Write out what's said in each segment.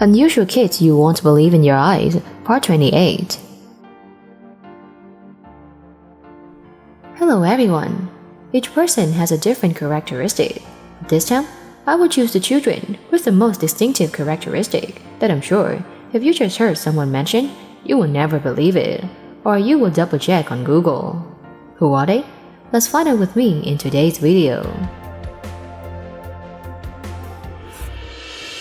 Unusual Kids You Won't Believe in Your Eyes, Part 28. Hello everyone. Each person has a different characteristic. This time, I will choose the children with the most distinctive characteristic that I'm sure, if you just heard someone mention, you will never believe it, or you will double check on Google. Who are they? Let's find out with me in today's video.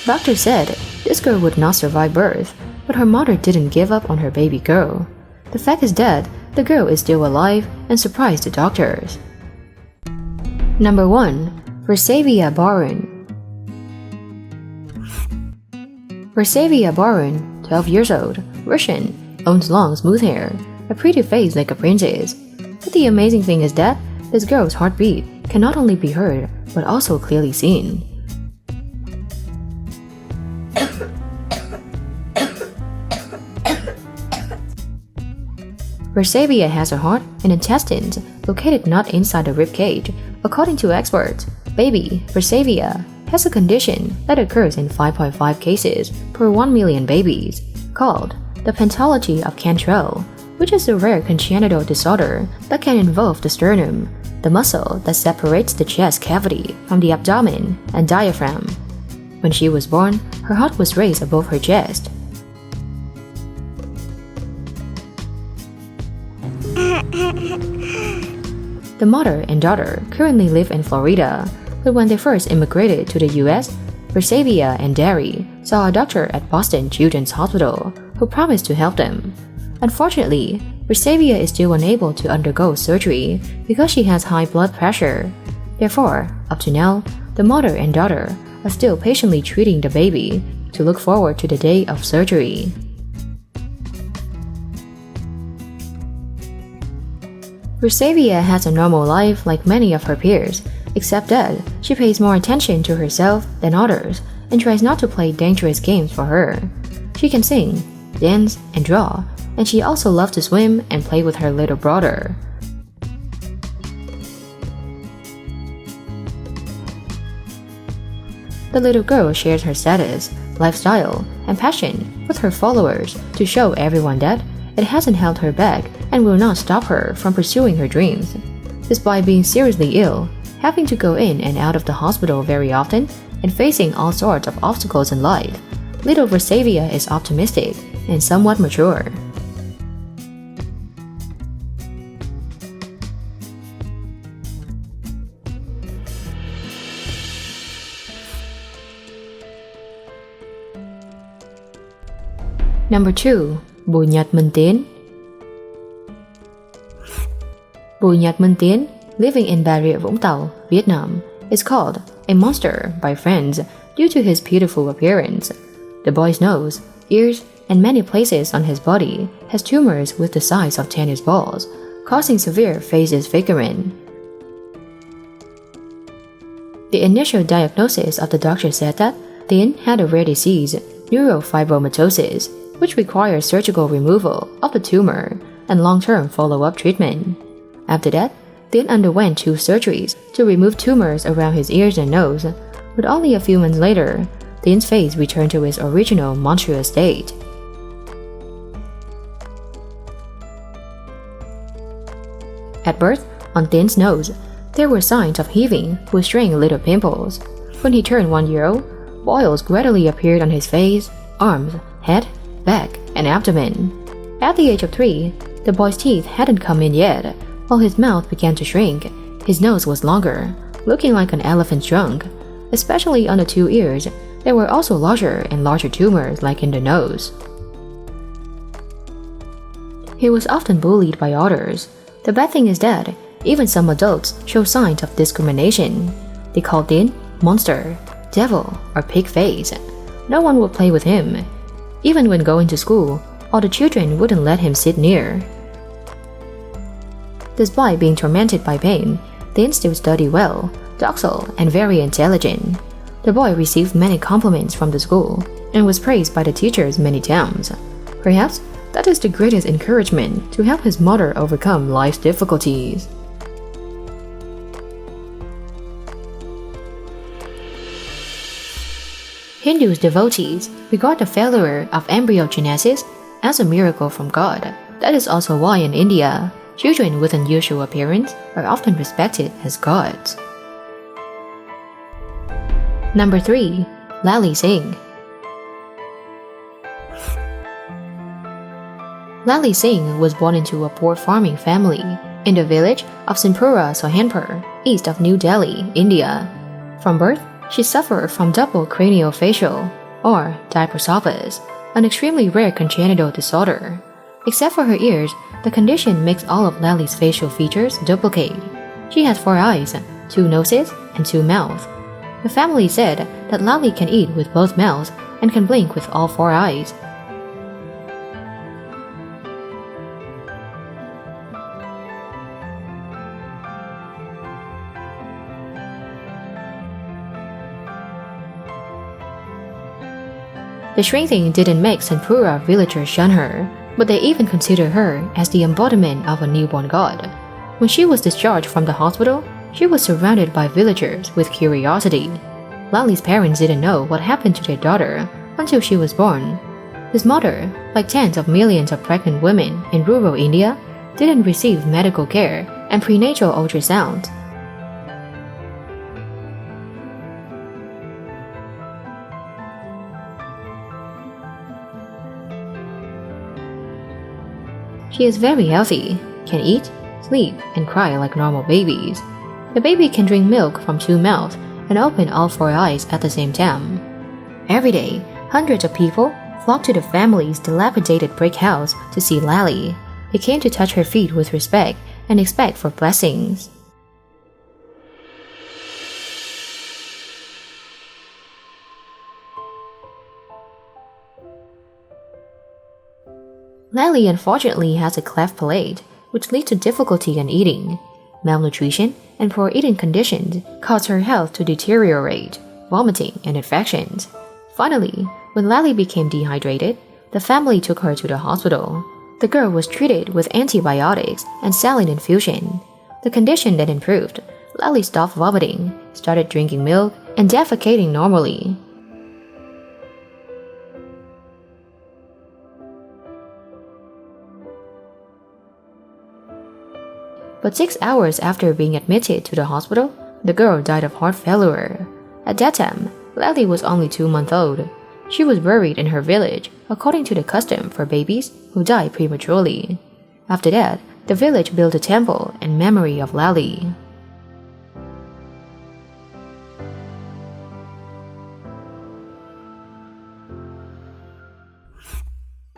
Doctor said this girl would not survive birth, but her mother didn't give up on her baby girl. The fact is that the girl is still alive and surprised the doctors. Number 1. Versavia Barun. Versavia Barun, 12 years old, Russian, owns long smooth hair, a pretty face like a princess. But the amazing thing is that this girl's heartbeat can not only be heard, but also clearly seen. Versavia has a heart and intestines located not inside the rib cage. According to experts, baby Versavia has a condition that occurs in 5.5 cases per 1 million babies, called the pathology of Cantrell, which is a rare congenital disorder that can involve the sternum, the muscle that separates the chest cavity from the abdomen and diaphragm. When she was born, her heart was raised above her chest. The mother and daughter currently live in Florida, but when they first immigrated to the US, Versavia and Derry saw a doctor at Boston Children's Hospital who promised to help them. Unfortunately, Versavia is still unable to undergo surgery because she has high blood pressure. Therefore, up to now, the mother and daughter are still patiently treating the baby to look forward to the day of surgery. Versavia has a normal life like many of her peers, except that she pays more attention to herself than others and tries not to play dangerous games for her. She can sing, dance, and draw, and she also loves to swim and play with her little brother. The little girl shares her status, lifestyle, and passion with her followers to show everyone that it hasn't held her back and will not stop her from pursuing her dreams. Despite being seriously ill, having to go in and out of the hospital very often, and facing all sorts of obstacles in life, little Versavia is optimistic and somewhat mature. Number 2. Bùi Nhật Minh Tiến. Bùi Nhật Minh Tiến, living in Bà Rịa Vũng Tàu, Vietnam, is called a monster by friends due to his beautiful appearance. The boy's nose, ears, and many places on his body has tumors with the size of tennis balls, causing severe face disfigurement. The initial diagnosis of the doctor said that Tiến had a rare disease, neurofibromatosis, which requires surgical removal of the tumor and long-term follow-up treatment. After that, Tiến underwent 2 surgeries to remove tumors around his ears and nose, but only a few months later, Tiến face returned to its original monstrous state. At birth, on Tiến nose, there were signs of heaving with strange little pimples. When he turned 1 year old, boils gradually appeared on his face, arms, head, back, and abdomen. At the age of 3, the boy's teeth hadn't come in yet, while his mouth began to shrink. His nose was longer, looking like an elephant's trunk. Especially on the 2 ears, there were also larger and larger tumors like in the nose. He was often bullied by others. The bad thing is that even some adults show signs of discrimination. They called Tiến monster, devil, or pig face. No one would play with him. Even when going to school, all the children wouldn't let him sit near. Despite being tormented by pain, Tiến still studied well, docile, and very intelligent. The boy received many compliments from the school and was praised by the teachers many times. Perhaps that is the greatest encouragement to help his mother overcome life's difficulties. Hindu devotees regard the failure of embryogenesis as a miracle from God. That is also why in India, children with unusual appearance are often respected as gods. Number 3. Lali Singh. Lali Singh was born into a poor farming family in the village of Sinpura Sohanpur, east of New Delhi, India. From birth, she suffered from double craniofacial, or diprosopis, an extremely rare congenital disorder. Except for her ears, the condition makes all of Lali's facial features duplicate. She has 4 eyes, 2 noses, and 2 mouths. The family said that Lali can eat with both mouths and can blink with all 4 eyes. The shrinking didn't make Sanpura villagers shun her, but they even consider her as the embodiment of a newborn god. When she was discharged from the hospital, she was surrounded by villagers with curiosity. Lali's parents didn't know what happened to their daughter until she was born. His mother, like tens of millions of pregnant women in rural India, didn't receive medical care and prenatal ultrasound. She is very healthy, can eat, sleep, and cry like normal babies. The baby can drink milk from 2 mouths and open all 4 eyes at the same time. Every day, hundreds of people flocked to the family's dilapidated brick house to see Lali. They came to touch her feet with respect and expect for blessings. Lali unfortunately has a cleft palate, which leads to difficulty in eating. Malnutrition and poor eating conditions cause her health to deteriorate, vomiting and infections. Finally, when Lali became dehydrated, the family took her to the hospital. The girl was treated with antibiotics and saline infusion. The condition then improved. Lali stopped vomiting, started drinking milk, and defecating normally. But 6 hours after being admitted to the hospital, the girl died of heart failure. At that time, Lali was only 2 months old. She was buried in her village, according to the custom for babies who die prematurely. After that, the village built a temple in memory of Lali.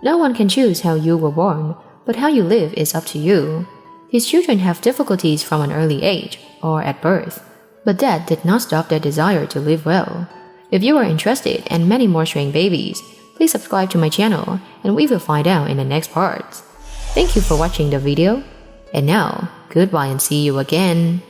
No one can choose how you were born, but how you live is up to you. These children have difficulties from an early age, or at birth, but that did not stop their desire to live well. If you are interested in many more strange babies, please subscribe to my channel and we will find out in the next parts. Thank you for watching the video, and now, goodbye and see you again.